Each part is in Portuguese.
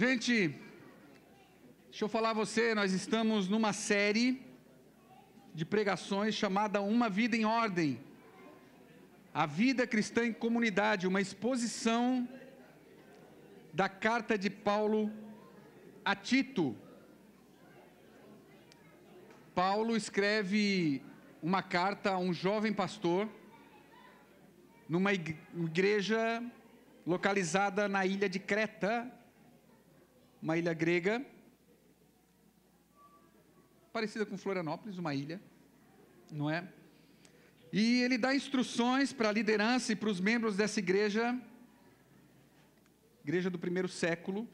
Gente, deixa eu falar a você, nós estamos numa série de pregações chamada Uma Vida em Ordem. A vida cristã em comunidade, uma exposição da carta de Paulo a Tito. Paulo escreve uma carta a um jovem pastor numa igreja localizada na ilha de Creta, uma ilha grega, parecida com Florianópolis, uma ilha, não é? E ele dá instruções para a liderança e para os membros dessa igreja do primeiro século,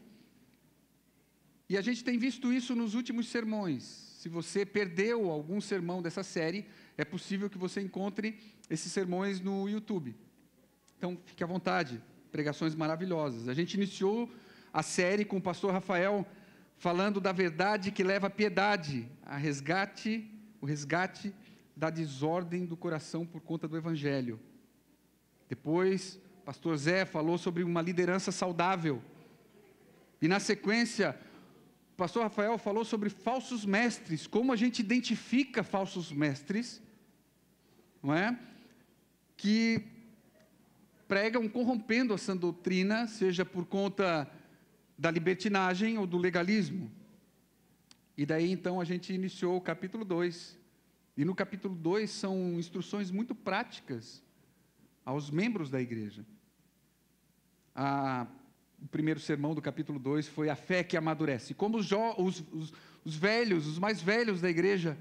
e a gente tem visto isso nos últimos sermões. Se você perdeu algum sermão dessa série, é possível que você encontre esses sermões no YouTube. Então, fique à vontade, pregações maravilhosas. A gente iniciou a série com o pastor Rafael, falando da verdade que leva à piedade, o resgate da desordem do coração por conta do Evangelho. Depois, o pastor Zé falou sobre uma liderança saudável. E na sequência, o pastor Rafael falou sobre falsos mestres, como a gente identifica falsos mestres, não é? Que pregam corrompendo a sã doutrina, seja por conta da libertinagem ou do legalismo. E daí então a gente iniciou o capítulo 2. E no capítulo 2 são instruções muito práticas aos membros da igreja. O primeiro sermão do capítulo 2 foi a fé que amadurece. Como os velhos, os mais velhos da igreja,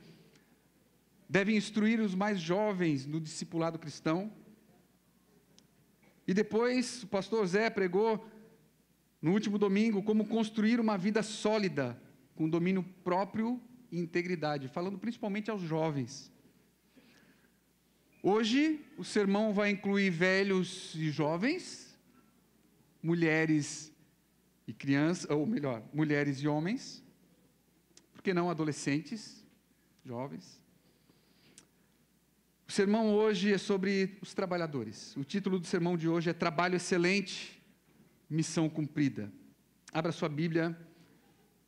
devem instruir os mais jovens no discipulado cristão. E depois o pastor Zé pregou no último domingo como construir uma vida sólida, com domínio próprio e integridade, falando principalmente aos jovens. Hoje o sermão vai incluir velhos e jovens, mulheres e crianças, ou melhor, mulheres e homens, por que não adolescentes, jovens. O sermão hoje é sobre os trabalhadores. O título do sermão de hoje é Trabalho Excelente, Missão Cumprida. Abra sua Bíblia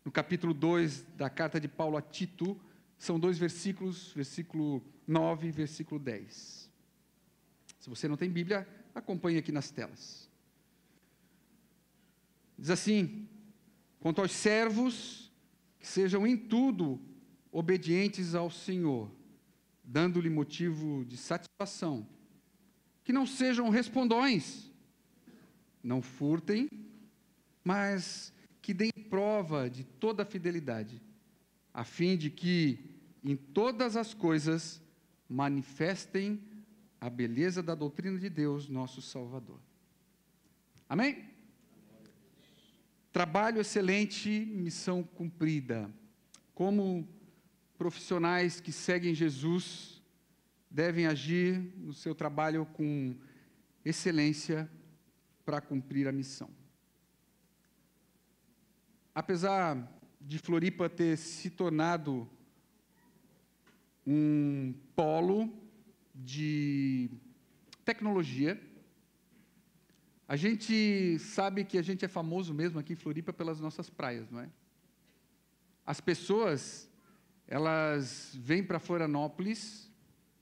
no capítulo 2 da carta de Paulo a Tito. São 2 versículos, versículo 9 e versículo 10. Se você não tem Bíblia, acompanhe aqui nas telas. Diz assim: quanto aos servos, que sejam em tudo obedientes ao Senhor, dando-lhe motivo de satisfação, que não sejam respondões, não furtem, mas que deem prova de toda a fidelidade, a fim de que, em todas as coisas, manifestem a beleza da doutrina de Deus, nosso Salvador. Amém? Trabalho excelente, missão cumprida. Como profissionais que seguem Jesus devem agir no seu trabalho com excelência para cumprir a missão. Apesar de Floripa ter se tornado um polo de tecnologia, a gente sabe que a gente é famoso mesmo aqui em Floripa pelas nossas praias, não é? As pessoas, elas vêm para Florianópolis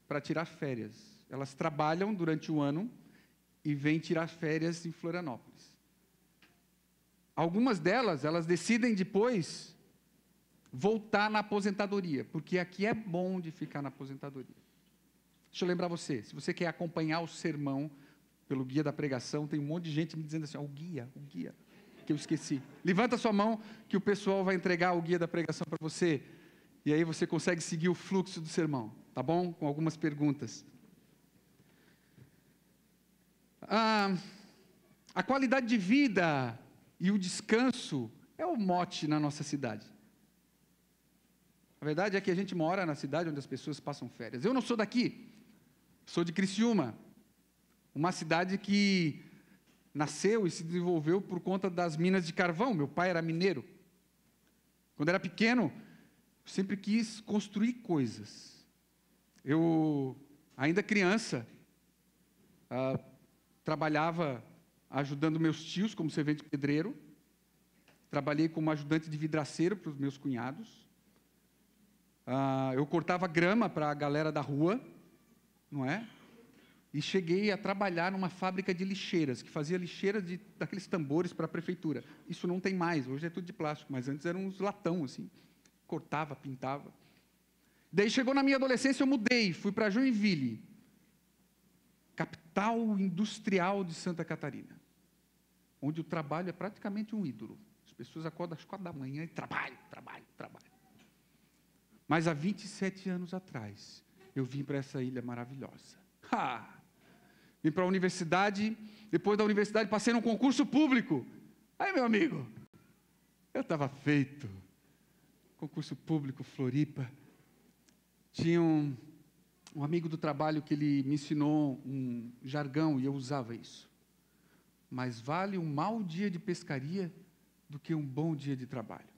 para tirar férias. Elas trabalham durante o ano e vêm tirar férias em Florianópolis. Algumas delas, elas decidem depois voltar na aposentadoria, porque aqui é bom de ficar na aposentadoria. Deixa eu lembrar você, se você quer acompanhar o sermão pelo guia da pregação, tem um monte de gente me dizendo assim, o guia, que eu esqueci. Levanta sua mão que o pessoal vai entregar o guia da pregação para você, e aí você consegue seguir o fluxo do sermão, tá bom? Com algumas perguntas. A qualidade de vida e o descanso é o mote na nossa cidade. A verdade é que a gente mora na cidade onde as pessoas passam férias. Eu não sou daqui, sou de Criciúma, uma cidade que nasceu e se desenvolveu por conta das minas de carvão. Meu pai era mineiro. Quando era pequeno, eu sempre quis construir coisas. Eu, ainda criança, trabalhava ajudando meus tios como servente pedreiro, trabalhei como ajudante de vidraceiro para os meus cunhados. Eu cortava grama para a galera da rua, não é? E cheguei a trabalhar numa fábrica de lixeiras, que fazia lixeiras daqueles tambores para a prefeitura. Isso não tem mais, hoje é tudo de plástico, mas antes eram uns latão, assim. Cortava, pintava. Daí chegou na minha adolescência, eu mudei, fui para Joinville, capital industrial de Santa Catarina, onde o trabalho é praticamente um ídolo. As pessoas acordam às 4 da manhã e trabalho. Mas há 27 anos atrás, eu vim para essa ilha maravilhosa. Vim para a universidade, depois da universidade passei num concurso público. Aí, meu amigo, eu estava feito. Concurso público, Floripa. Tinha um amigo do trabalho que ele me ensinou um jargão e eu usava isso. Mais vale um mau dia de pescaria do que um bom dia de trabalho.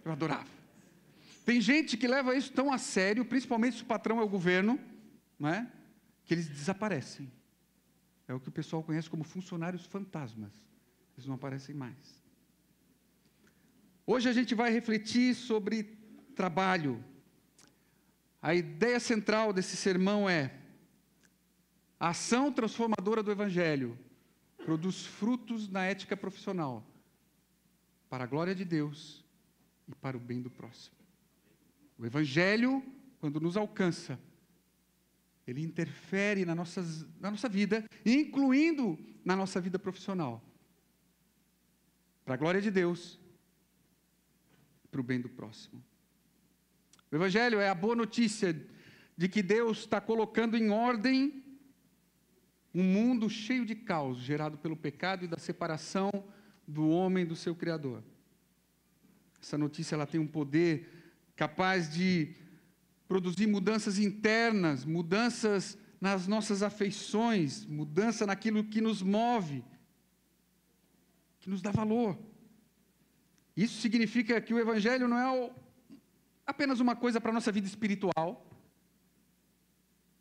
Eu adorava. Tem gente que leva isso tão a sério, principalmente se o patrão é o governo, não é? Que eles desaparecem. É o que o pessoal conhece como funcionários fantasmas. Eles não aparecem mais. Hoje a gente vai refletir sobre trabalho. A ideia central desse sermão é: a ação transformadora do Evangelho produz frutos na ética profissional, para a glória de Deus e para o bem do próximo. O Evangelho, quando nos alcança, ele interfere na nossa vida, incluindo na nossa vida profissional, para a glória de Deus e para o bem do próximo. O Evangelho é a boa notícia de que Deus está colocando em ordem um mundo cheio de caos, gerado pelo pecado e da separação do homem do seu Criador. Essa notícia ela tem um poder capaz de produzir mudanças internas, mudanças nas nossas afeições, mudança naquilo que nos move, que nos dá valor. Isso significa que o Evangelho não é apenas uma coisa para a nossa vida espiritual,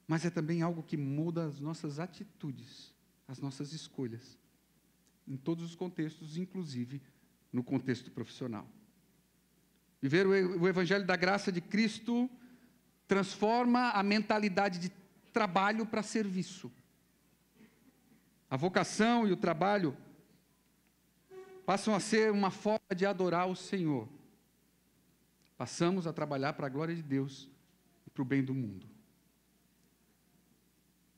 mas é também algo que muda as nossas atitudes, as nossas escolhas, em todos os contextos, inclusive no contexto profissional. Viver o Evangelho da graça de Cristo transforma a mentalidade de trabalho para serviço. A vocação e o trabalho passam a ser uma forma de adorar o Senhor. Passamos a trabalhar para a glória de Deus e para o bem do mundo.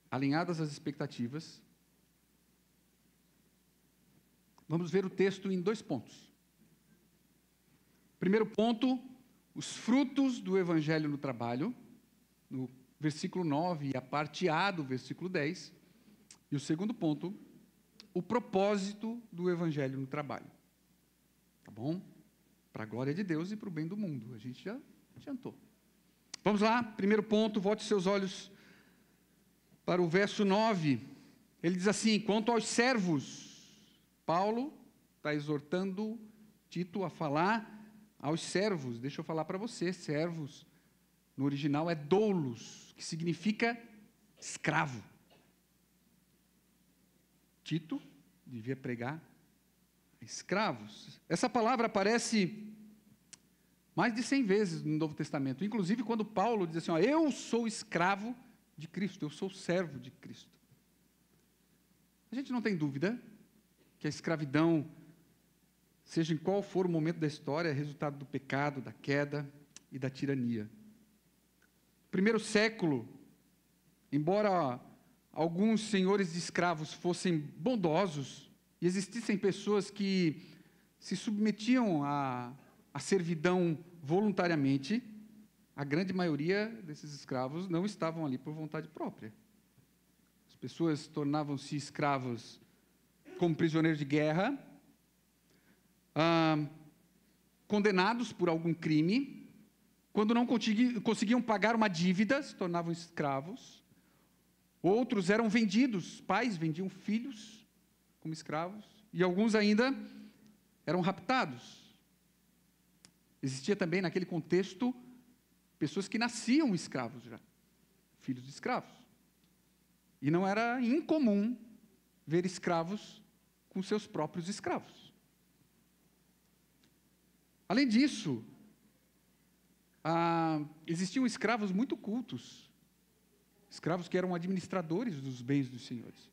Alinhadas as expectativas, vamos ver o texto em 2 pontos. Primeiro ponto, os frutos do Evangelho no trabalho, no versículo 9 e a parte A do versículo 10. E o segundo ponto, o propósito do Evangelho no trabalho. Tá bom? Para a glória de Deus e para o bem do mundo. A gente já adiantou. Vamos lá, primeiro ponto, volte seus olhos para o verso 9. Ele diz assim: quanto aos servos, Paulo está exortando Tito a falar aos servos. Deixa eu falar para você, servos, no original é doulos, que significa escravo. Tito devia pregar a escravos. Essa palavra aparece mais de 100 vezes no Novo Testamento, inclusive quando Paulo diz assim, eu sou escravo de Cristo, eu sou servo de Cristo. A gente não tem dúvida que a escravidão, seja em qual for o momento da história, é resultado do pecado, da queda e da tirania. No primeiro século, embora alguns senhores de escravos fossem bondosos, e existissem pessoas que se submetiam à servidão voluntariamente, a grande maioria desses escravos não estavam ali por vontade própria. As pessoas tornavam-se escravos como prisioneiros de guerra, condenados por algum crime, quando não conseguiam pagar uma dívida, se tornavam escravos. Outros eram vendidos, pais vendiam filhos como escravos, e alguns ainda eram raptados. Existia também naquele contexto pessoas que nasciam escravos já, filhos de escravos. E não era incomum ver escravos com seus próprios escravos. Além disso, existiam escravos muito cultos, escravos que eram administradores dos bens dos senhores,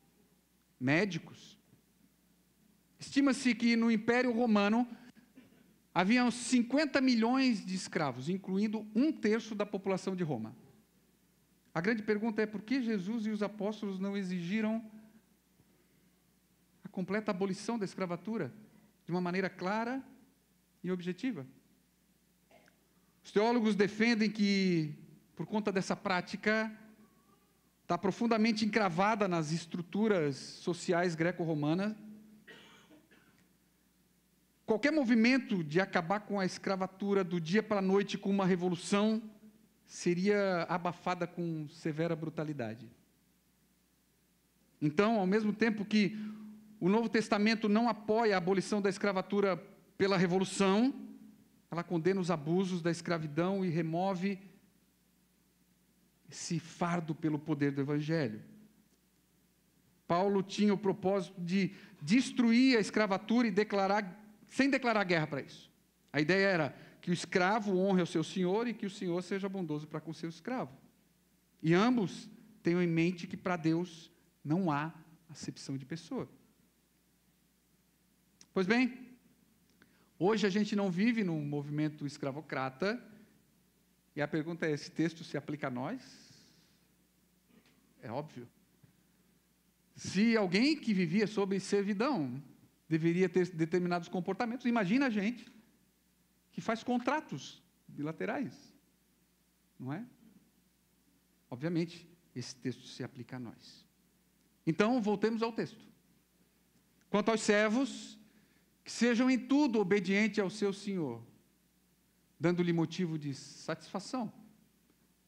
médicos. Estima-se que no Império Romano haviam 50 milhões de escravos, incluindo 1/3 da população de Roma. A grande pergunta é por que Jesus e os apóstolos não exigiram a completa abolição da escravatura de uma maneira clara e objetiva? Os teólogos defendem que, por conta dessa prática, está profundamente encravada nas estruturas sociais greco-romanas. Qualquer movimento de acabar com a escravatura do dia para a noite com uma revolução seria abafada com severa brutalidade. Então, ao mesmo tempo que o Novo Testamento não apoia a abolição da escravatura pela revolução, ela condena os abusos da escravidão e remove esse fardo pelo poder do Evangelho. Paulo tinha o propósito de destruir a escravatura e sem declarar guerra para isso. A ideia era que o escravo honre ao seu senhor e que o senhor seja bondoso para com o seu escravo. E ambos tenham em mente que para Deus não há acepção de pessoa. Pois bem, hoje a gente não vive num movimento escravocrata, e a pergunta é: esse texto se aplica a nós? É óbvio. Se alguém que vivia sob servidão deveria ter determinados comportamentos, imagina a gente que faz contratos bilaterais, não é? Obviamente, esse texto se aplica a nós. Então, voltemos ao texto. Quanto aos servos, que sejam em tudo obedientes ao seu senhor, dando-lhe motivo de satisfação,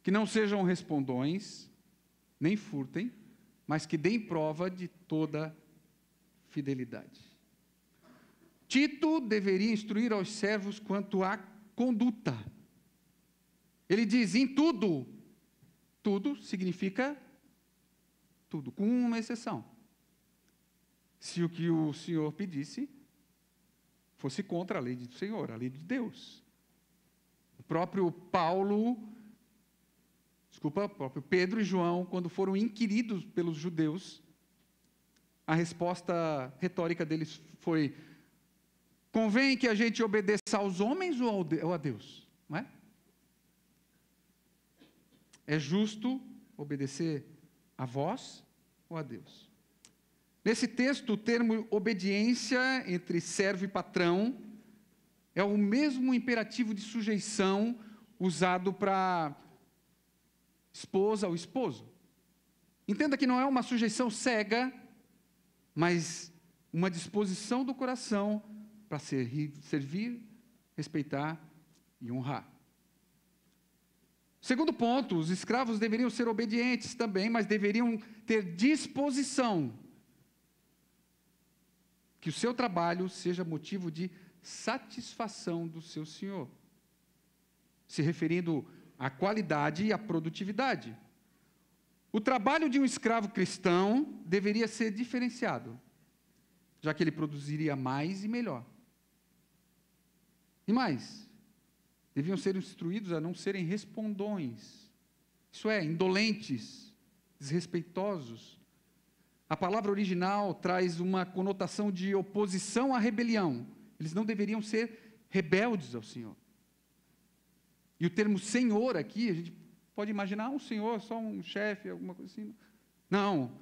que não sejam respondões, nem furtem, mas que deem prova de toda fidelidade. Tito deveria instruir aos servos quanto à conduta. Ele diz: em tudo. Tudo significa tudo, com uma exceção. Se o que o Senhor pedisse fosse contra a lei do Senhor, a lei de Deus. O próprio Pedro e João, quando foram inquiridos pelos judeus, a resposta retórica deles foi: convém que a gente obedeça aos homens ou a Deus? Não é? É justo obedecer a vós ou a Deus? Nesse texto, o termo obediência entre servo e patrão é o mesmo imperativo de sujeição usado para esposa ou esposo. Entenda que não é uma sujeição cega, mas uma disposição do coração para servir, respeitar e honrar. Segundo ponto, os escravos deveriam ser obedientes também, mas deveriam ter disposição. Que o seu trabalho seja motivo de satisfação do seu senhor, se referindo à qualidade e à produtividade. O trabalho de um escravo cristão deveria ser diferenciado, já que ele produziria mais e melhor. E mais, deviam ser instruídos a não serem respondões, isso é, indolentes, desrespeitosos. A palavra original traz uma conotação de oposição à rebelião. Eles não deveriam ser rebeldes ao Senhor. E o termo senhor aqui, a gente pode imaginar um senhor, só um chefe, alguma coisa assim. Não.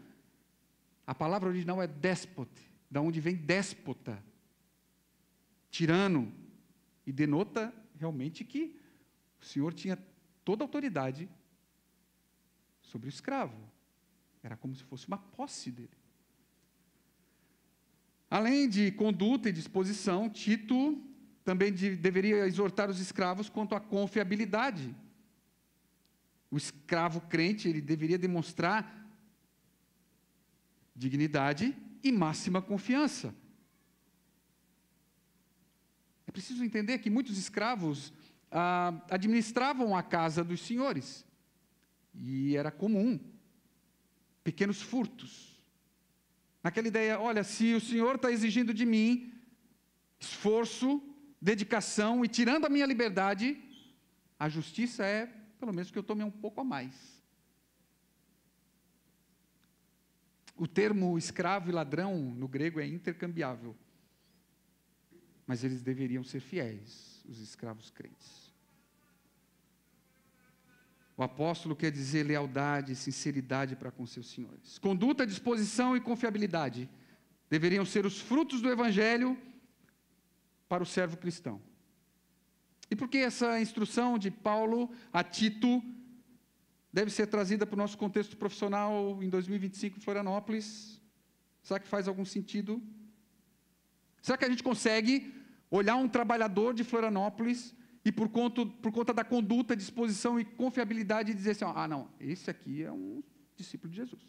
A palavra original é déspote, da onde vem déspota, tirano, e denota realmente que o Senhor tinha toda a autoridade sobre o escravo. Era como se fosse uma posse dele. Além de conduta e disposição, Tito também deveria exortar os escravos quanto à confiabilidade. O escravo crente, ele deveria demonstrar dignidade e máxima confiança. É preciso entender que muitos escravos administravam a casa dos senhores. E era comum pequenos furtos. Aquela ideia, olha, se o Senhor está exigindo de mim esforço, dedicação e tirando a minha liberdade, a justiça é, pelo menos, que eu tome um pouco a mais. O termo escravo e ladrão no grego é intercambiável. Mas eles deveriam ser fiéis, os escravos crentes. O apóstolo quer dizer lealdade e sinceridade para com seus senhores. Conduta, disposição e confiabilidade deveriam ser os frutos do evangelho para o servo cristão. E por que essa instrução de Paulo a Tito deve ser trazida para o nosso contexto profissional em 2025 em Florianópolis? Será que faz algum sentido? Será que a gente consegue olhar um trabalhador de Florianópolis e por conta da conduta, disposição e confiabilidade dizer assim, não, esse aqui é um discípulo de Jesus.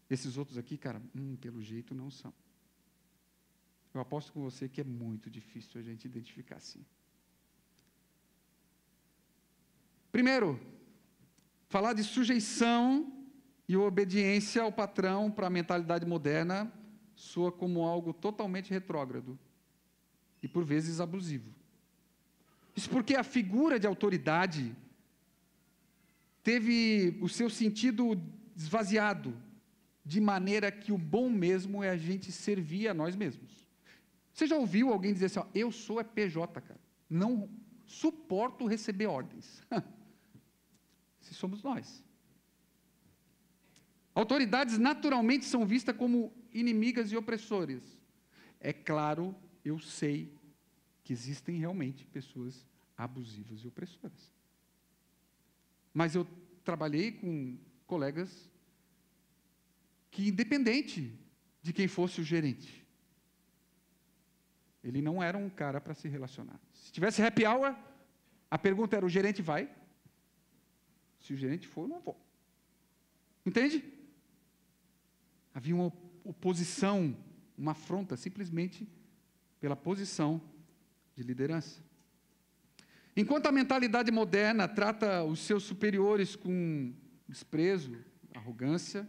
Esses outros aqui, cara, pelo jeito não são. Eu aposto com você que é muito difícil a gente identificar assim. Primeiro, falar de sujeição e obediência ao patrão para a mentalidade moderna soa como algo totalmente retrógrado e, por vezes, abusivo. Isso porque a figura de autoridade teve o seu sentido esvaziado, de maneira que o bom mesmo é a gente servir a nós mesmos. Você já ouviu alguém dizer assim, eu sou PJ, cara, não suporto receber ordens. Se somos nós. Autoridades naturalmente são vistas como inimigas e opressoras. É claro, eu sei que existem realmente pessoas abusivas e opressoras. Mas eu trabalhei com colegas que, independente de quem fosse o gerente, ele não era um cara para se relacionar. Se tivesse happy hour, a pergunta era, o gerente vai? Se o gerente for, eu não vou. Entende? Havia uma oposição, uma afronta, simplesmente pela posição de liderança. Enquanto a mentalidade moderna trata os seus superiores com desprezo, arrogância,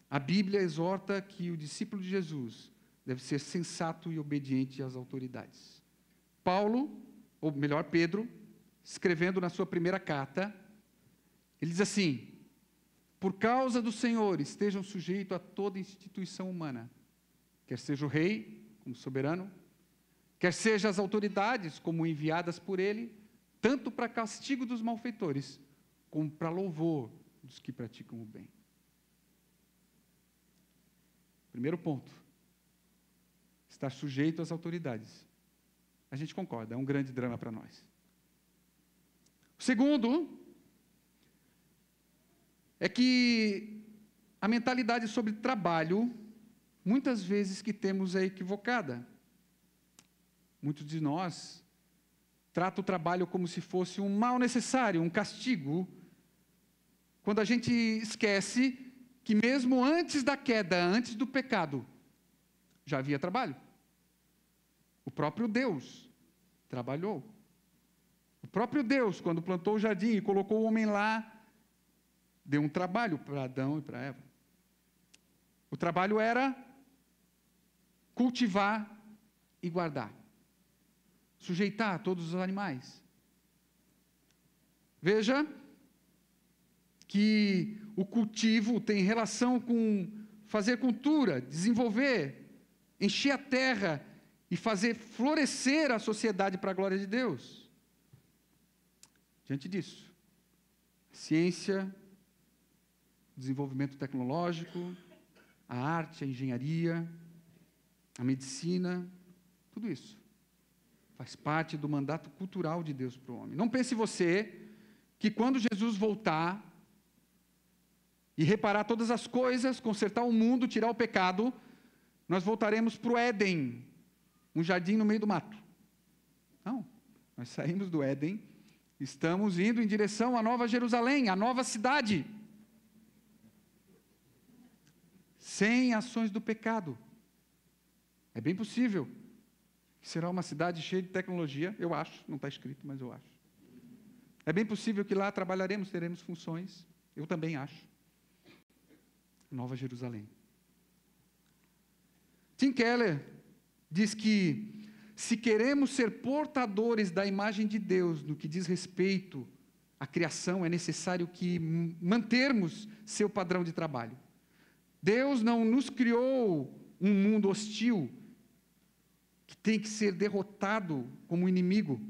a Bíblia exorta que o discípulo de Jesus deve ser sensato e obediente às autoridades. Paulo, ou melhor, Pedro, escrevendo na sua primeira carta, ele diz assim, por causa do Senhor, estejam sujeitos a toda instituição humana, quer seja o rei, como soberano, quer seja as autoridades, como enviadas por ele, tanto para castigo dos malfeitores, como para louvor dos que praticam o bem. Primeiro ponto, estar sujeito às autoridades. A gente concorda, é um grande drama para nós. O segundo é que a mentalidade sobre trabalho, muitas vezes que temos é equivocada. Muitos de nós tratam o trabalho como se fosse um mal necessário, um castigo, quando a gente esquece que mesmo antes da queda, antes do pecado, já havia trabalho. O próprio Deus trabalhou. O próprio Deus, quando plantou o jardim e colocou o homem lá, deu um trabalho para Adão e para Eva. O trabalho era cultivar e guardar. Sujeitar todos os animais. Veja que o cultivo tem relação com fazer cultura, desenvolver, encher a terra e fazer florescer a sociedade para a glória de Deus. Diante disso, ciência, desenvolvimento tecnológico, a arte, a engenharia, a medicina, tudo isso faz parte do mandato cultural de Deus para o homem. Não pense você que quando Jesus voltar e reparar todas as coisas, consertar o mundo, tirar o pecado, nós voltaremos para o Éden, um jardim no meio do mato. Não, nós saímos do Éden, estamos indo em direção à Nova Jerusalém, à nova cidade, sem ações do pecado. É bem possível que será uma cidade cheia de tecnologia, eu acho, não está escrito, mas eu acho. É bem possível que lá trabalharemos, teremos funções, eu também acho. Nova Jerusalém. Tim Keller diz que, se queremos ser portadores da imagem de Deus no que diz respeito à criação, é necessário que mantermos seu padrão de trabalho. Deus não nos criou um mundo hostil, que tem que ser derrotado como inimigo.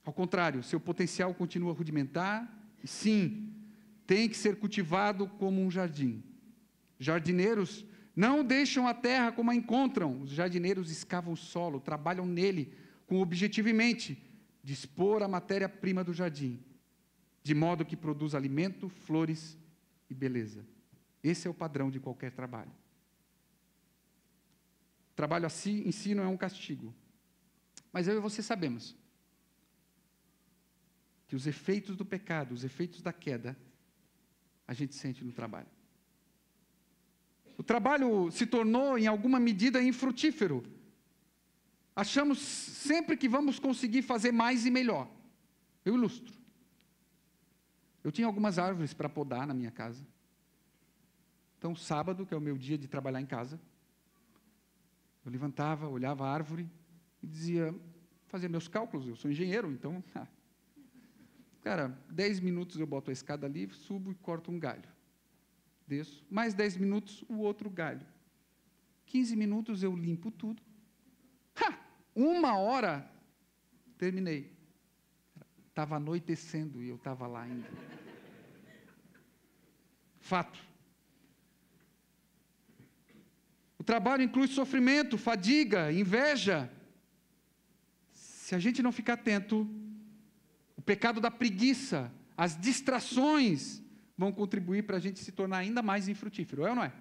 Ao contrário, seu potencial continua rudimentar, e sim, tem que ser cultivado como um jardim. Jardineiros não deixam a terra como a encontram. Os jardineiros escavam o solo, trabalham nele com o objetivo em mente de expor a matéria-prima do jardim, de modo que produz alimento, flores e beleza. Esse é o padrão de qualquer trabalho. O trabalho assim em si não é um castigo. Mas eu e você sabemos que os efeitos do pecado, os efeitos da queda, a gente sente no trabalho. O trabalho se tornou, em alguma medida, infrutífero. Achamos sempre que vamos conseguir fazer mais e melhor. Eu ilustro. Eu tinha algumas árvores para podar na minha casa. Então, sábado, que é o meu dia de trabalhar em casa, eu levantava, olhava a árvore e dizia, fazia meus cálculos, eu sou engenheiro, então, cara, 10 minutos eu boto a escada ali, subo e corto um galho. Desço, mais 10 minutos, o outro galho. 15 minutos eu limpo tudo. 1 hora, terminei. Estava anoitecendo e eu estava lá ainda. Fato. O trabalho inclui sofrimento, fadiga, inveja. Se a gente não ficar atento, o pecado da preguiça, as distrações vão contribuir para a gente se tornar ainda mais infrutífero, é ou não é?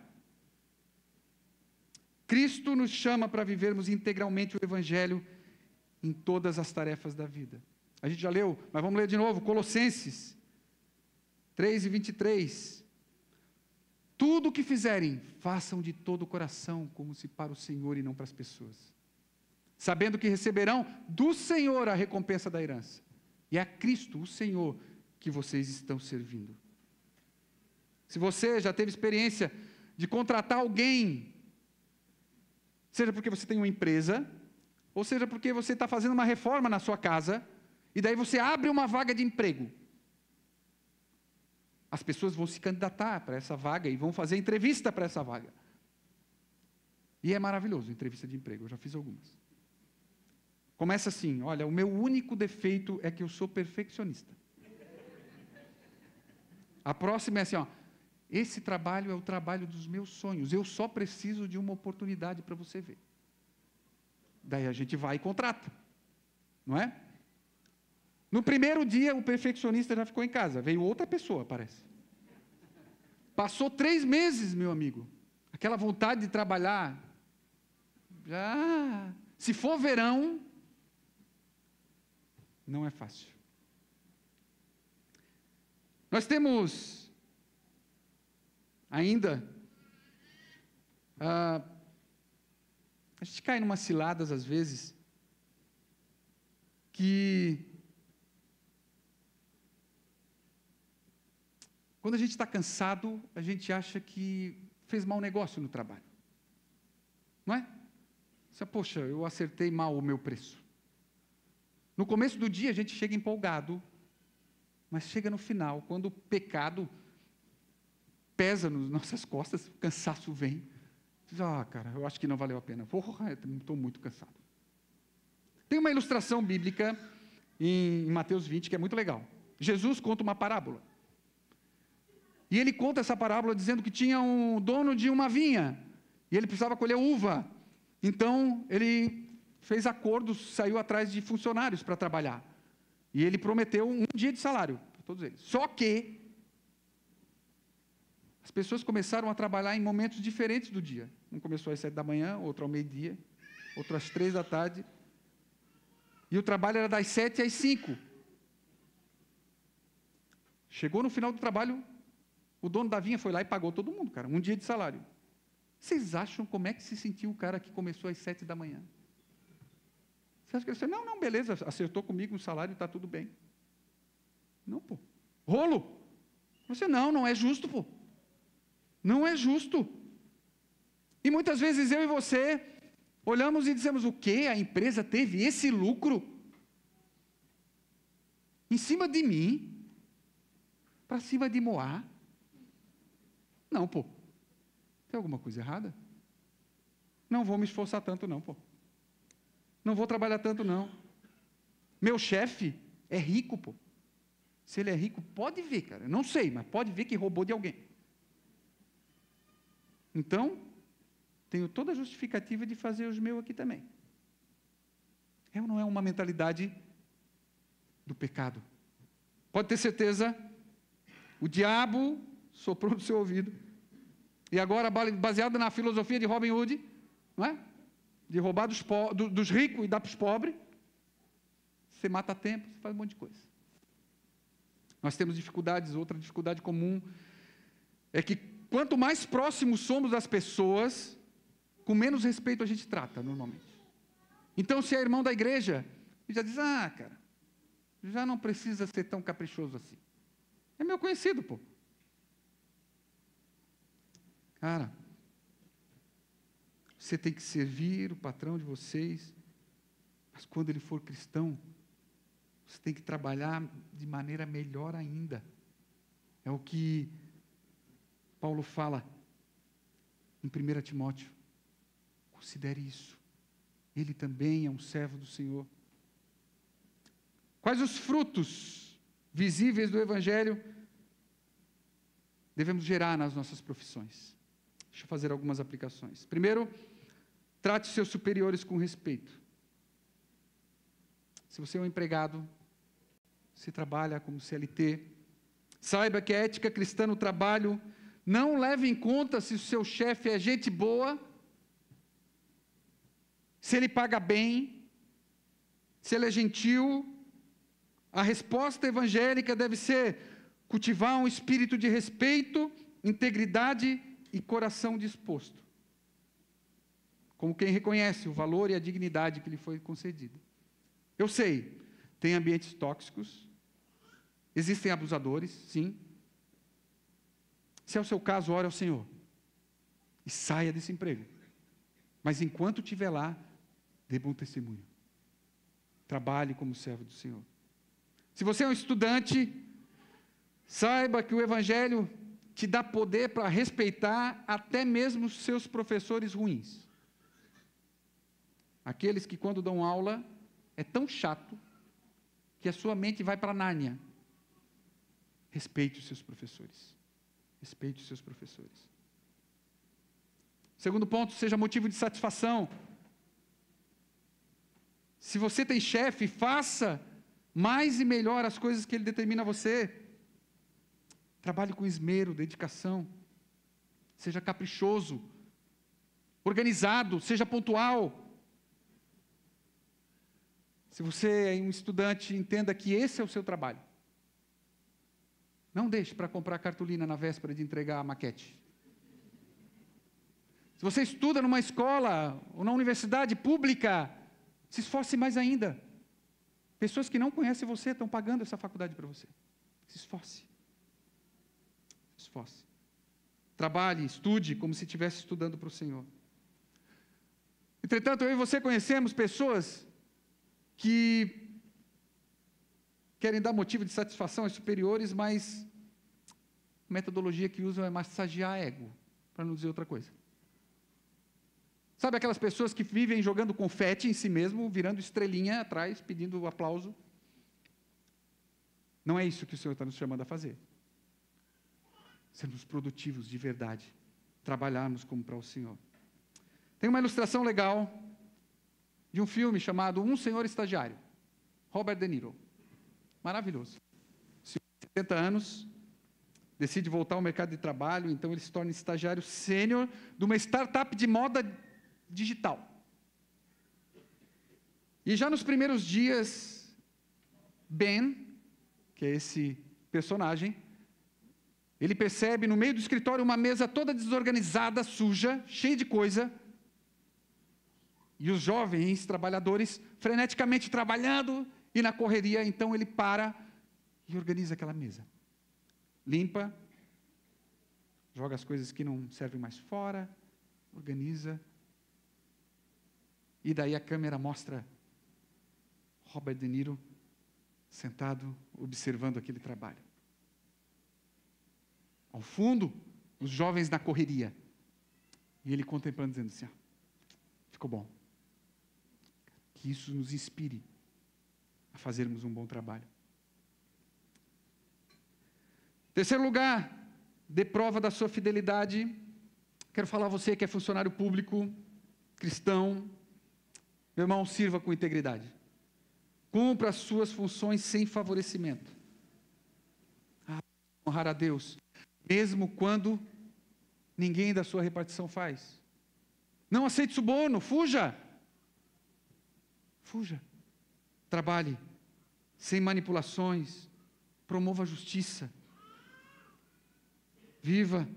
Cristo nos chama para vivermos integralmente o Evangelho em todas as tarefas da vida. A gente já leu, mas vamos ler de novo, Colossenses 3:23. Tudo o que fizerem, façam de todo o coração, como se para o Senhor e não para as pessoas, sabendo que receberão do Senhor a recompensa da herança. E é a Cristo, o Senhor, que vocês estão servindo. Se você já teve experiência de contratar alguém, seja porque você tem uma empresa, ou seja porque você está fazendo uma reforma na sua casa, e daí você abre uma vaga de emprego. As pessoas vão se candidatar para essa vaga e vão fazer entrevista para essa vaga. E é maravilhoso, entrevista de emprego, eu já fiz algumas. Começa assim, olha, o meu único defeito é que eu sou perfeccionista. A próxima é assim, ó, esse trabalho é o trabalho dos meus sonhos, eu só preciso de uma oportunidade para você ver. Daí a gente vai e contrata, não é? No primeiro dia, o perfeccionista já ficou em casa, veio outra pessoa, parece. Passou 3 meses, meu amigo, aquela vontade de trabalhar, já, se for verão, não é fácil. Nós temos ainda, a gente cai em umas ciladas às vezes, que quando a gente está cansado, a gente acha que fez mau negócio no trabalho. Não é? Você, poxa, eu acertei mal o meu preço. No começo do dia a gente chega empolgado, mas chega no final, quando o pecado pesa nas nossas costas, o cansaço vem. Diz, cara, eu acho que não valeu a pena. Porra, estou muito cansado. Tem uma ilustração bíblica em Mateus 20 que é muito legal. Jesus conta uma parábola. E ele conta essa parábola dizendo que tinha um dono de uma vinha, e ele precisava colher uva. Então, ele fez acordos, saiu atrás de funcionários para trabalhar. E ele prometeu um dia de salário para todos eles. Só que as pessoas começaram a trabalhar em momentos diferentes do dia. Um começou às 7 da manhã, outro ao meio-dia, outro às 3 da tarde. E o trabalho era das 7 às 5. Chegou no final do trabalho, o dono da vinha foi lá e pagou todo mundo, cara, um dia de salário. Vocês acham como é que se sentiu o cara que começou às 7 da manhã? Você acha que ele disse, não, beleza, acertou comigo o salário, está tudo bem. Não, pô. Rolo. Você, não é justo, pô. Não é justo. E muitas vezes eu e você olhamos e dizemos: o quê? A empresa teve esse lucro em cima de mim, para cima de Moá? Não, pô. Tem alguma coisa errada? Não vou me esforçar tanto não, pô. Não vou trabalhar tanto não. Meu chefe é rico, pô. Se ele é rico, pode ver, cara. Eu não sei, mas pode ver que roubou de alguém. Então, tenho toda a justificativa de fazer os meus aqui também. É ou não é uma mentalidade do pecado? Pode ter certeza, o diabo soprou no seu ouvido. E agora, baseado na filosofia de Robin Hood, não é? De roubar dos ricos e dar para os pobres, você mata tempo, você faz um monte de coisa. Nós temos dificuldades. Outra dificuldade comum é que quanto mais próximos somos das pessoas, com menos respeito a gente trata, normalmente. Então, se é irmão da igreja, já diz: ah, cara, já não precisa ser tão caprichoso assim. É meu conhecido, pô. Cara, você tem que servir o patrão de vocês, mas quando ele for cristão, você tem que trabalhar de maneira melhor ainda. É o que Paulo fala em 1 Timóteo. Considere isso. Ele também é um servo do Senhor. Quais os frutos visíveis do Evangelho devemos gerar nas nossas profissões? Deixa eu fazer algumas aplicações. Primeiro, trate seus superiores com respeito. Se você é um empregado, se trabalha como CLT, saiba que a ética cristã no trabalho não leva em conta se o seu chefe é gente boa, se ele paga bem, se ele é gentil. A resposta evangélica deve ser cultivar um espírito de respeito, integridade e coração disposto, como quem reconhece o valor e a dignidade que lhe foi concedida. Eu sei, tem ambientes tóxicos, existem abusadores, sim. Se é o seu caso, ore ao Senhor e saia desse emprego. Mas enquanto estiver lá, dê bom testemunho. Trabalhe como servo do Senhor. Se você é um estudante, saiba que o Evangelho te dá poder para respeitar até mesmo os seus professores ruins. Aqueles que, quando dão aula, é tão chato que a sua mente vai para Nárnia. Respeite os seus professores. Respeite os seus professores. Segundo ponto, seja motivo de satisfação. Se você tem chefe, faça mais e melhor as coisas que ele determina a você. Trabalhe com esmero, dedicação. Seja caprichoso, organizado, seja pontual. Se você é um estudante, entenda que esse é o seu trabalho. Não deixe para comprar cartolina na véspera de entregar a maquete. Se você estuda numa escola ou na universidade pública, se esforce mais ainda. Pessoas que não conhecem você estão pagando essa faculdade para você. Se esforce. Se esforce. Trabalhe, estude como se estivesse estudando para o Senhor. Entretanto, eu e você conhecemos pessoas que querem dar motivo de satisfação aos superiores, mas a metodologia que usam é massagear ego, para não dizer outra coisa. Sabe aquelas pessoas que vivem jogando confete em si mesmo, virando estrelinha atrás, pedindo aplauso? Não é isso que o Senhor está nos chamando a fazer. Sermos produtivos de verdade, trabalharmos como para o Senhor. Tem uma ilustração legal de um filme chamado Um Senhor Estagiário, Robert De Niro. Maravilhoso. Senhor de 70 anos, decide voltar ao mercado de trabalho, então ele se torna estagiário sênior de uma startup de moda digital. E já nos primeiros dias, Ben, que é esse personagem, ele percebe no meio do escritório uma mesa toda desorganizada, suja, cheia de coisa, e os jovens trabalhadores freneticamente trabalhando e na correria. Então ele para e organiza aquela mesa. Limpa, joga as coisas que não servem mais fora, organiza. E daí a câmera mostra Robert De Niro sentado, observando aquele trabalho. Ao fundo, os jovens na correria. E ele contemplando, dizendo assim, ficou bom. Que isso nos inspire a fazermos um bom trabalho. Terceiro lugar, dê prova da sua fidelidade. Quero falar a você que é funcionário público, cristão. Meu irmão, sirva com integridade. Cumpra as suas funções sem favorecimento. Honrar a Deus, mesmo quando ninguém da sua repartição faz. Não aceite suborno, fuja. Fuja. Trabalhe sem manipulações. Promova a justiça. Viva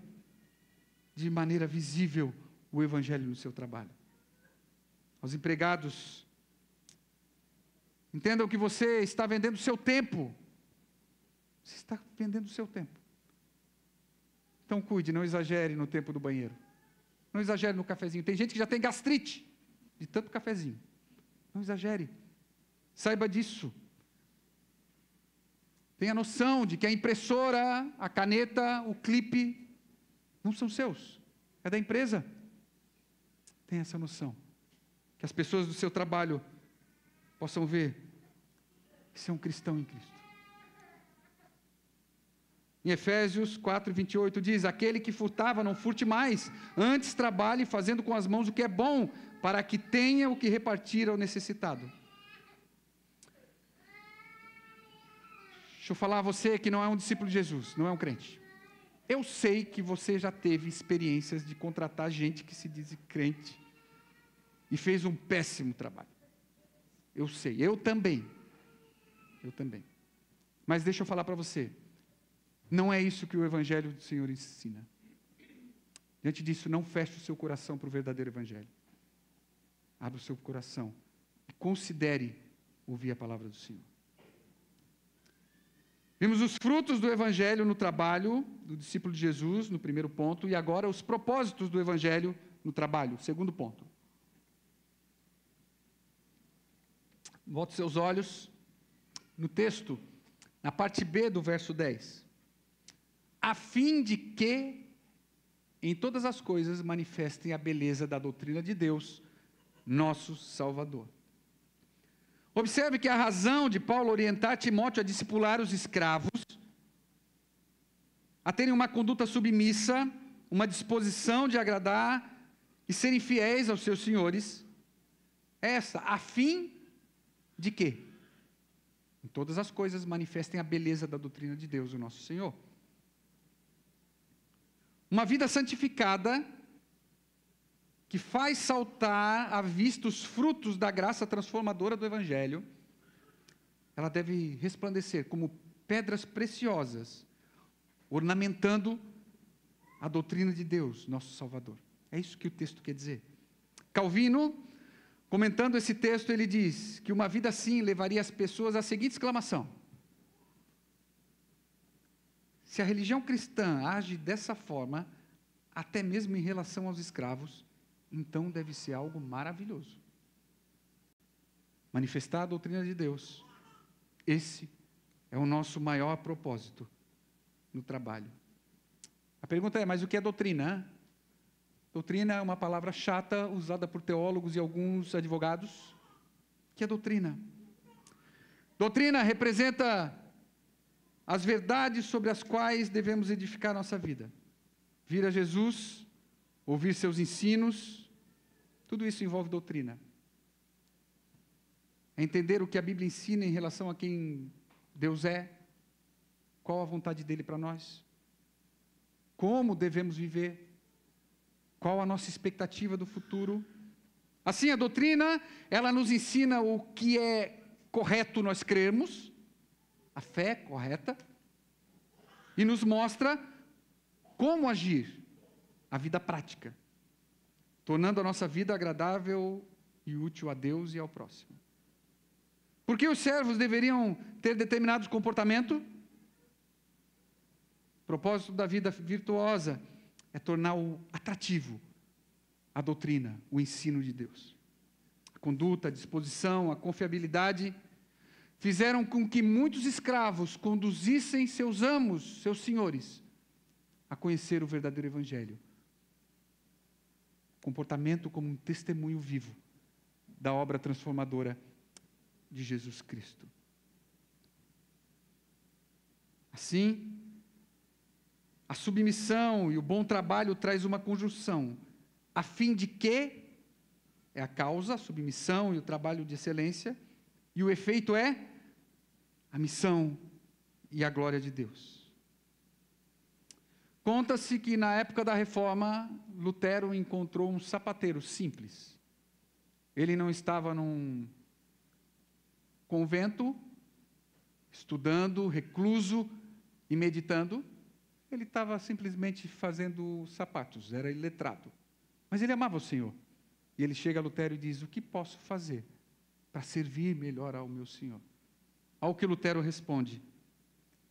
de maneira visível o Evangelho no seu trabalho. Aos empregados, entendam que você está vendendo o seu tempo. Você está vendendo o seu tempo. Então cuide, não exagere no tempo do banheiro. Não exagere no cafezinho. Tem gente que já tem gastrite de tanto cafezinho. Não exagere. Saiba disso. Tenha noção de que a impressora, a caneta, o clipe, não são seus. É da empresa. Tenha essa noção. Que as pessoas do seu trabalho possam ver que você é um cristão em Cristo. Em Efésios 4:28 diz, aquele que furtava, não furte mais, antes trabalhe fazendo com as mãos o que é bom, para que tenha o que repartir ao necessitado. Deixa eu falar a você que não é um discípulo de Jesus, não é um crente. Eu sei que você já teve experiências de contratar gente que se diz crente e fez um péssimo trabalho. Eu sei, eu também. Mas deixa eu falar para você, não é isso que o Evangelho do Senhor ensina. Diante disso, não feche o seu coração para o verdadeiro Evangelho. Abra o seu coração e considere ouvir a palavra do Senhor. Vimos os frutos do Evangelho no trabalho do discípulo de Jesus, no primeiro ponto, e agora os propósitos do Evangelho no trabalho, segundo ponto. Volte seus olhos no texto, na parte B do verso 10. A fim de que, em todas as coisas, manifestem a beleza da doutrina de Deus, nosso Salvador. Observe que a razão de Paulo orientar Timóteo a discipular os escravos, a terem uma conduta submissa, uma disposição de agradar e serem fiéis aos seus senhores, é essa, a fim de que, em todas as coisas, manifestem a beleza da doutrina de Deus, o nosso Senhor. Uma vida santificada, que faz saltar à vista os frutos da graça transformadora do Evangelho, ela deve resplandecer como pedras preciosas, ornamentando a doutrina de Deus, nosso Salvador. É isso que o texto quer dizer. Calvino, comentando esse texto, ele diz que uma vida assim levaria as pessoas à seguinte exclamação: se a religião cristã age dessa forma, até mesmo em relação aos escravos, então deve ser algo maravilhoso. Manifestar a doutrina de Deus. Esse é o nosso maior propósito no trabalho. A pergunta é, mas o que é doutrina? Doutrina é uma palavra chata, usada por teólogos e alguns advogados. O que é doutrina? Doutrina representa as verdades sobre as quais devemos edificar nossa vida. Vir a Jesus, ouvir seus ensinos, tudo isso envolve doutrina. É entender o que a Bíblia ensina em relação a quem Deus é, qual a vontade dele para nós, como devemos viver, qual a nossa expectativa do futuro. Assim, a doutrina, ela nos ensina o que é correto nós crermos, a fé correta, e nos mostra como agir, a vida prática, tornando a nossa vida agradável e útil a Deus e ao próximo. Por que os servos deveriam ter determinados comportamentos? O propósito da vida virtuosa é tornar atrativo a doutrina, o ensino de Deus. A conduta, a disposição, a confiabilidade fizeram com que muitos escravos conduzissem seus amos, seus senhores, a conhecer o verdadeiro evangelho. Comportamento como um testemunho vivo da obra transformadora de Jesus Cristo. Assim, a submissão e o bom trabalho traz uma conjunção, a fim de que é a causa, a submissão e o trabalho de excelência, e o efeito é a missão e a glória de Deus. Conta-se que na época da Reforma, Lutero encontrou um sapateiro simples. Ele não estava num convento, estudando, recluso e meditando. Ele estava simplesmente fazendo sapatos, era iletrado. Mas ele amava o Senhor. E ele chega a Lutero e diz: o que posso fazer para servir melhor ao meu Senhor? Ao que Lutero responde: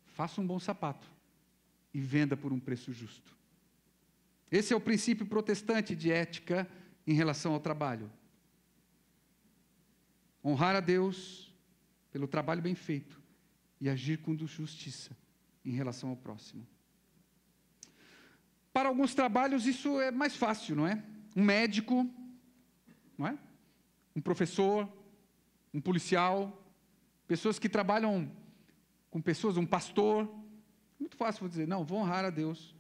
faça um bom sapato e venda por um preço justo. Esse é o princípio protestante de ética em relação ao trabalho. Honrar a Deus pelo trabalho bem feito e agir com justiça em relação ao próximo. Para alguns trabalhos isso é mais fácil, não é? Um médico, não é? Um professor, um policial, pessoas que trabalham com pessoas, um pastor. Muito fácil vou dizer, não, vou honrar a Deus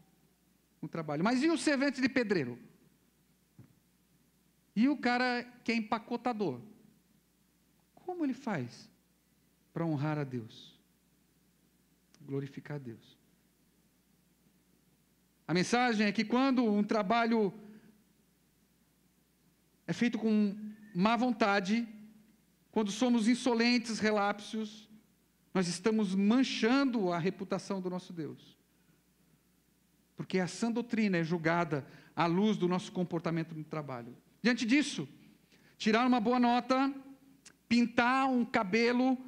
no trabalho. Mas e o servente de pedreiro? E o cara que é empacotador? Como ele faz para honrar a Deus? Glorificar a Deus. A mensagem é que quando um trabalho é feito com má vontade, quando somos insolentes, relapsos, nós estamos manchando a reputação do nosso Deus. Porque a sã doutrina é julgada à luz do nosso comportamento no trabalho. Diante disso, tirar uma boa nota, pintar um cabelo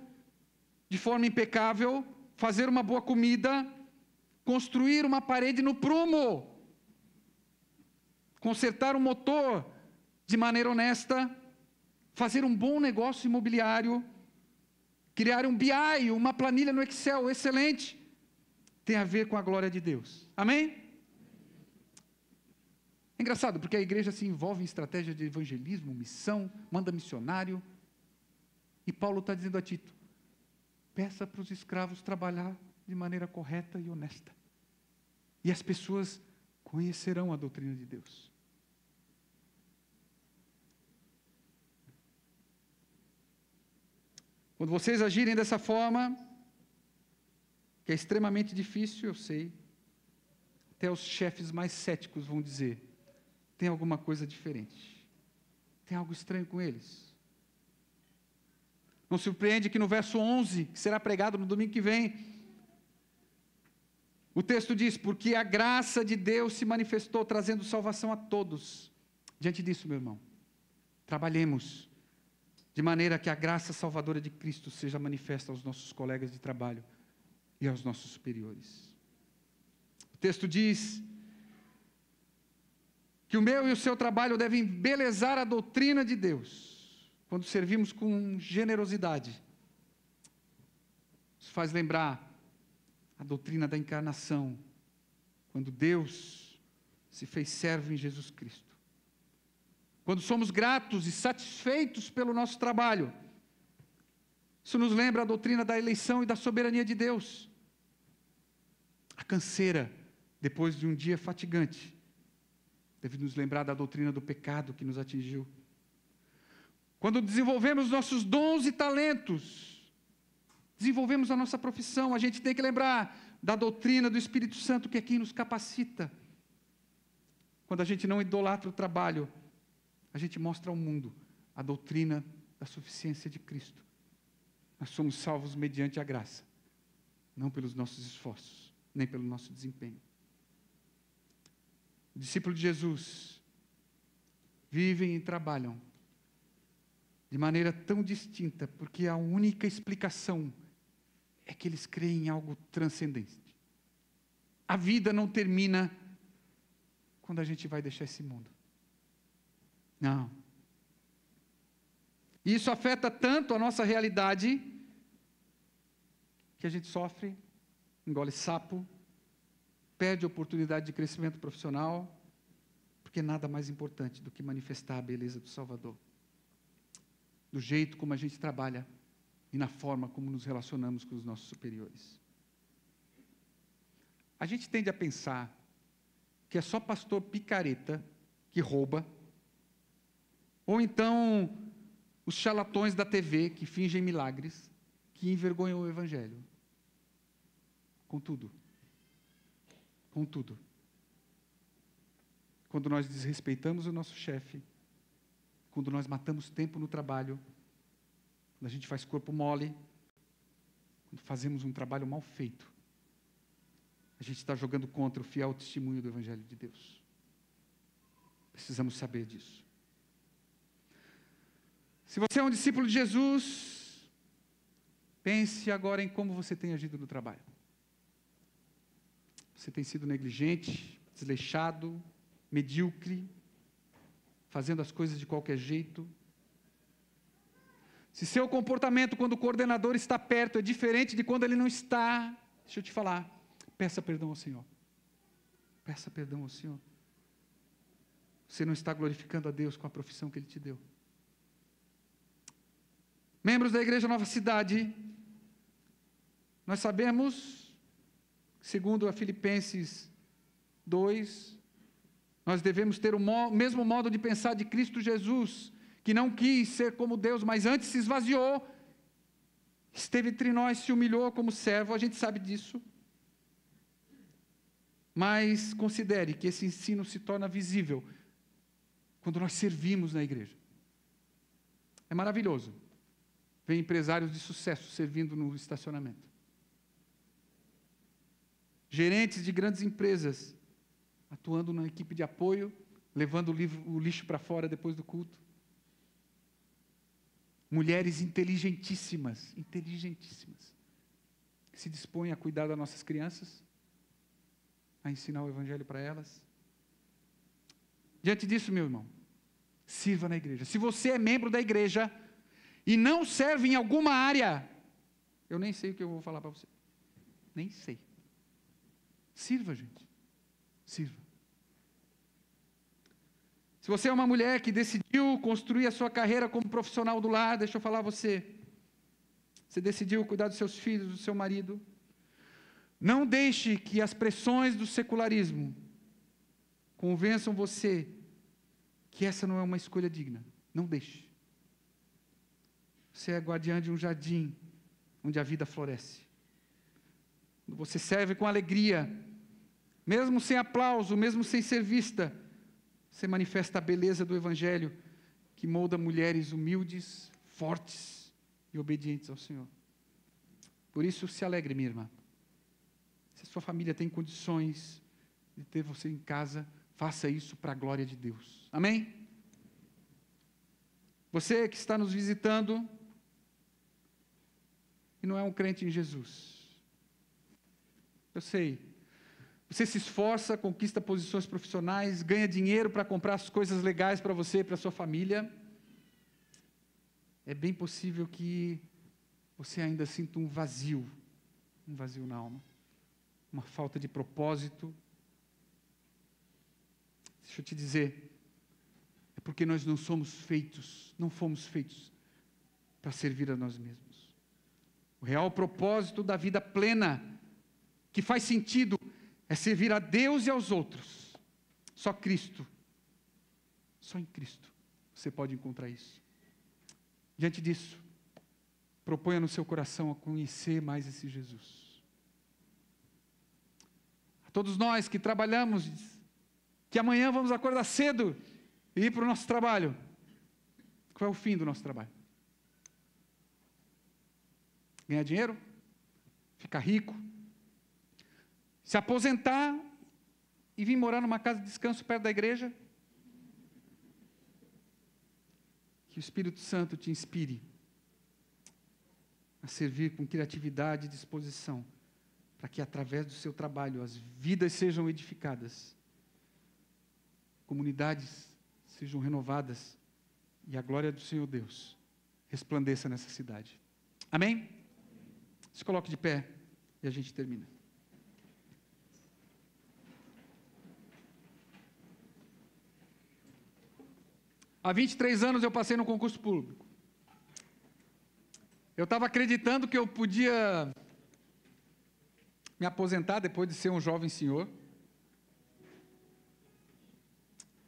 de forma impecável, fazer uma boa comida, construir uma parede no prumo, consertar um motor de maneira honesta, fazer um bom negócio imobiliário, criar um BI, uma planilha no Excel excelente, tem a ver com a glória de Deus. Amém? É engraçado, porque a igreja se envolve em estratégia de evangelismo, missão, manda missionário, e Paulo está dizendo a Tito: peça para os escravos trabalhar de maneira correta e honesta, e as pessoas conhecerão a doutrina de Deus. Quando vocês agirem dessa forma, que é extremamente difícil, eu sei, até os chefes mais céticos vão dizer: tem alguma coisa diferente, tem algo estranho com eles. Não surpreende que no verso 11, que será pregado no domingo que vem, o texto diz: porque a graça de Deus se manifestou, trazendo salvação a todos. Diante disso, meu irmão, trabalhemos de maneira que a graça salvadora de Cristo seja manifesta aos nossos colegas de trabalho e aos nossos superiores. O texto diz que o meu e o seu trabalho devem embelezar a doutrina de Deus, quando servimos com generosidade. Isso faz lembrar a doutrina da encarnação, quando Deus se fez servo em Jesus Cristo. Quando somos gratos e satisfeitos pelo nosso trabalho, isso nos lembra a doutrina da eleição e da soberania de Deus. A canseira, depois de um dia fatigante, deve nos lembrar da doutrina do pecado que nos atingiu. Quando desenvolvemos nossos dons e talentos, desenvolvemos a nossa profissão, a gente tem que lembrar da doutrina do Espírito Santo, que é quem nos capacita. Quando a gente não idolatra o trabalho, a gente mostra ao mundo a doutrina da suficiência de Cristo. Nós somos salvos mediante a graça, não pelos nossos esforços, nem pelo nosso desempenho. O discípulo de Jesus vivem e trabalham de maneira tão distinta, porque a única explicação é que eles creem em algo transcendente. A vida não termina quando a gente vai deixar esse mundo. Não. E isso afeta tanto a nossa realidade, que a gente sofre, engole sapo, perde a oportunidade de crescimento profissional, porque nada mais importante do que manifestar a beleza do Salvador. Do jeito como a gente trabalha e na forma como nos relacionamos com os nossos superiores. A gente tende a pensar que é só pastor picareta que rouba, ou então os charlatões da TV que fingem milagres, que envergonham o Evangelho. Contudo, quando nós desrespeitamos o nosso chefe, quando nós matamos tempo no trabalho, quando a gente faz corpo mole, quando fazemos um trabalho mal feito, a gente está jogando contra o fiel testemunho do Evangelho de Deus. Precisamos saber disso. Se você é um discípulo de Jesus, pense agora em como você tem agido no trabalho. Você tem sido negligente, desleixado, medíocre, fazendo as coisas de qualquer jeito? Se seu comportamento quando o coordenador está perto é diferente de quando ele não está, deixa eu te falar, peça perdão ao Senhor. Peça perdão ao Senhor. Você não está glorificando a Deus com a profissão que Ele te deu. Membros da Igreja Nova Cidade, nós sabemos, segundo a Filipenses 2, nós devemos ter o mesmo modo de pensar de Cristo Jesus, que não quis ser como Deus, mas antes se esvaziou, esteve entre nós, se humilhou como servo, a gente sabe disso. Mas considere que esse ensino se torna visível quando nós servimos na igreja. É maravilhoso ver empresários de sucesso servindo no estacionamento. Gerentes de grandes empresas atuando na equipe de apoio, levando o lixo para fora depois do culto. Mulheres inteligentíssimas, que se dispõem a cuidar das nossas crianças, a ensinar o Evangelho para elas. Diante disso, meu irmão, sirva na igreja. Se você é membro da igreja e não serve em alguma área, eu nem sei o que eu vou falar para você. Nem sei. Sirva, gente. Sirva. Se você é uma mulher que decidiu construir a sua carreira como profissional do lar, deixa eu falar a você. Você decidiu cuidar dos seus filhos, do seu marido. Não deixe que as pressões do secularismo convençam você que essa não é uma escolha digna. Não deixe. Você é guardiã de um jardim onde a vida floresce. Você serve com alegria, mesmo sem aplauso, mesmo sem ser vista, você manifesta a beleza do Evangelho que molda mulheres humildes, fortes e obedientes ao Senhor. Por isso, se alegre, minha irmã. Se a sua família tem condições de ter você em casa, faça isso para a glória de Deus. Amém? Você que está nos visitando e não é um crente em Jesus. Eu sei. Você se esforça, conquista posições profissionais, ganha dinheiro para comprar as coisas legais para você e para a sua família. É bem possível que você ainda sinta um vazio na alma, uma falta de propósito. Deixa eu te dizer, é porque nós não fomos feitos para servir a nós mesmos. O real propósito da vida plena, que faz sentido, é servir a Deus e aos outros. Só em Cristo, você pode encontrar isso. Diante disso, proponha no seu coração a conhecer mais esse Jesus. A todos nós que trabalhamos, que amanhã vamos acordar cedo e ir para o nosso trabalho. Qual é o fim do nosso trabalho? Ganhar dinheiro? Ficar rico? Se aposentar e vir morar numa casa de descanso perto da igreja? Que o Espírito Santo te inspire a servir com criatividade e disposição, para que através do seu trabalho as vidas sejam edificadas comunidades sejam renovadas e a glória do Senhor Deus resplandeça nessa cidade. Amém? Se coloque de pé e a gente termina. Há 23 anos eu passei no concurso público. Eu estava acreditando que eu podia me aposentar depois de ser um jovem senhor.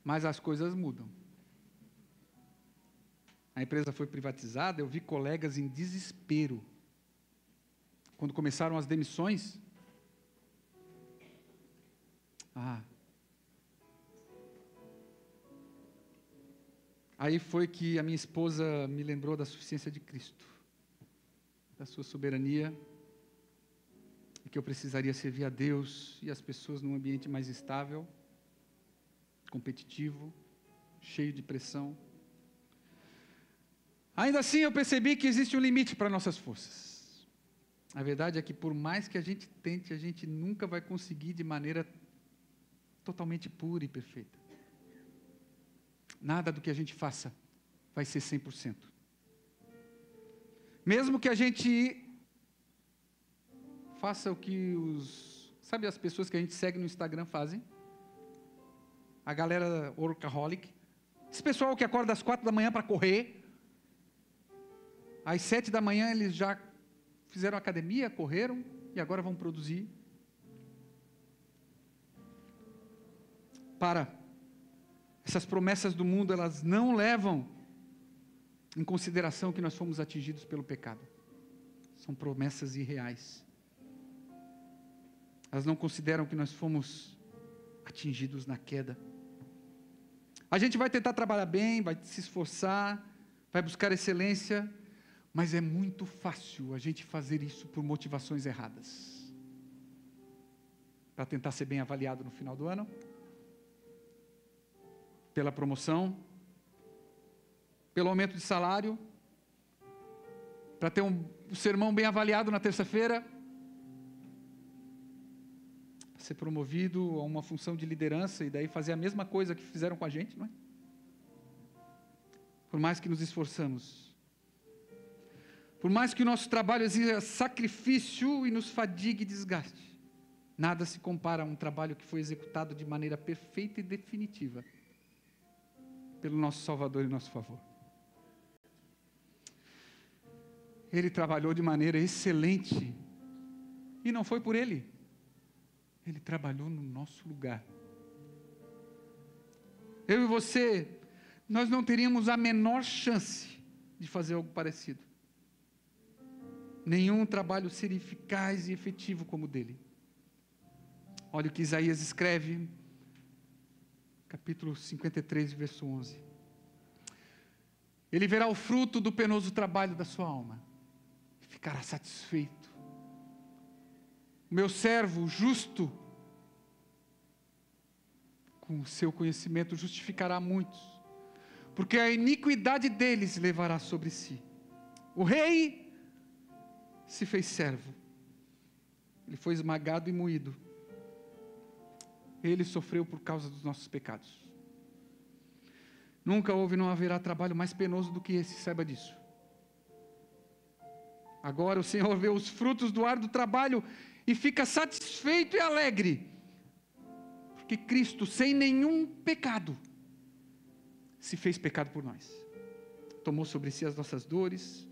Mas as coisas mudam. A empresa foi privatizada, eu vi colegas em desespero. Quando começaram as demissões, aí foi que a minha esposa me lembrou da suficiência de Cristo, da sua soberania, e que eu precisaria servir a Deus e as pessoas num ambiente mais estável, competitivo, cheio de pressão. Ainda assim, eu percebi que existe um limite para nossas forças. A verdade é que, por mais que a gente tente, a gente nunca vai conseguir de maneira totalmente pura e perfeita. Nada do que a gente faça vai ser 100%. Mesmo que a gente faça o que sabe as pessoas que a gente segue no Instagram fazem? A galera workaholic. Esse pessoal que acorda às 4 da manhã para correr. Às 7 da manhã eles já fizeram academia, correram e agora vão produzir. Essas promessas do mundo, elas não levam em consideração que nós fomos atingidos pelo pecado. São promessas irreais. Elas não consideram que nós fomos atingidos na queda. A gente vai tentar trabalhar bem, vai se esforçar, vai buscar excelência, mas é muito fácil a gente fazer isso por motivações erradas. Para tentar ser bem avaliado no final do ano, pela promoção, pelo aumento de salário, para ter um sermão bem avaliado na terça-feira, ser promovido a uma função de liderança e daí fazer a mesma coisa que fizeram com a gente, não é? Por mais que nos esforçamos, por mais que o nosso trabalho exija sacrifício e nos fadigue e desgaste, nada se compara a um trabalho que foi executado de maneira perfeita e definitiva pelo nosso Salvador e nosso favor. Ele trabalhou de maneira excelente e não foi por ele. Ele trabalhou no nosso lugar. Eu e você, nós não teríamos a menor chance de fazer algo parecido. Nenhum trabalho seria eficaz e efetivo como o dele. Olha o que Isaías escreve, capítulo 53, verso 11. Ele verá o fruto do penoso trabalho da sua alma e ficará satisfeito. O meu servo justo, com o seu conhecimento, justificará muitos, porque a iniquidade deles levará sobre si. O rei se fez servo, ele foi esmagado e moído, ele sofreu por causa dos nossos pecados. Nunca houve e não haverá trabalho mais penoso do que esse, saiba disso. Agora o Senhor vê os frutos do árduo trabalho e fica satisfeito e alegre, porque Cristo, sem nenhum pecado, se fez pecado por nós. Tomou sobre si as nossas dores,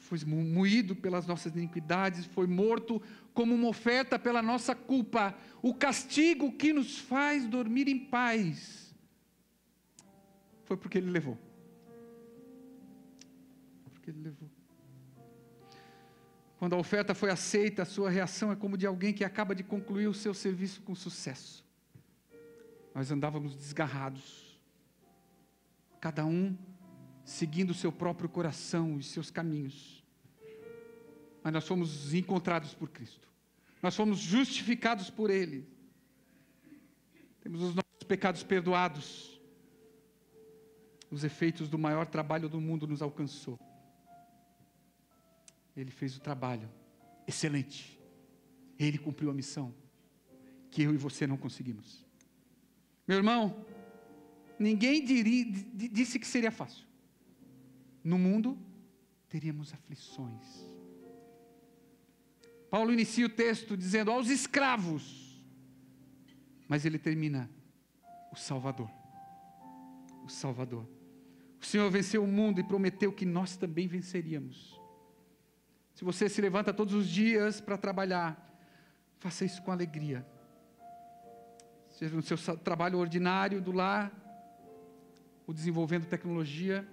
foi moído pelas nossas iniquidades, foi morto como uma oferta pela nossa culpa. O castigo que nos faz dormir em paz foi porque Ele levou. Porque Ele levou. Quando a oferta foi aceita, a sua reação é como de alguém que acaba de concluir o seu serviço com sucesso. Nós andávamos desgarrados, cada um seguindo o seu próprio coração e seus caminhos. Mas nós fomos encontrados por Cristo. Nós fomos justificados por Ele. Temos os nossos pecados perdoados. Os efeitos do maior trabalho do mundo nos alcançou. Ele fez o trabalho excelente. Ele cumpriu a missão que eu e você não conseguimos. Meu irmão, Ninguém disse que seria fácil. No mundo, teríamos aflições. Paulo inicia o texto dizendo aos escravos, mas ele termina, o Salvador. O Salvador. O Senhor venceu o mundo e prometeu que nós também venceríamos. Se você se levanta todos os dias para trabalhar, faça isso com alegria. Seja no seu trabalho ordinário do lar, ou desenvolvendo tecnologia,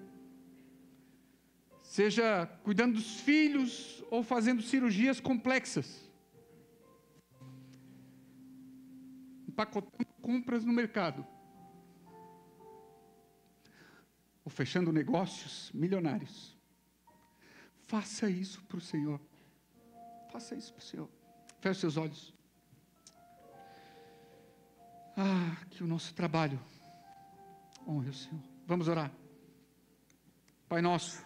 seja cuidando dos filhos ou fazendo cirurgias complexas, empacotando compras no mercado, ou fechando negócios milionários. Faça isso para o Senhor. Faça isso para o Senhor. Feche seus olhos. Que o nosso trabalho honre o Senhor. Vamos orar. Pai nosso,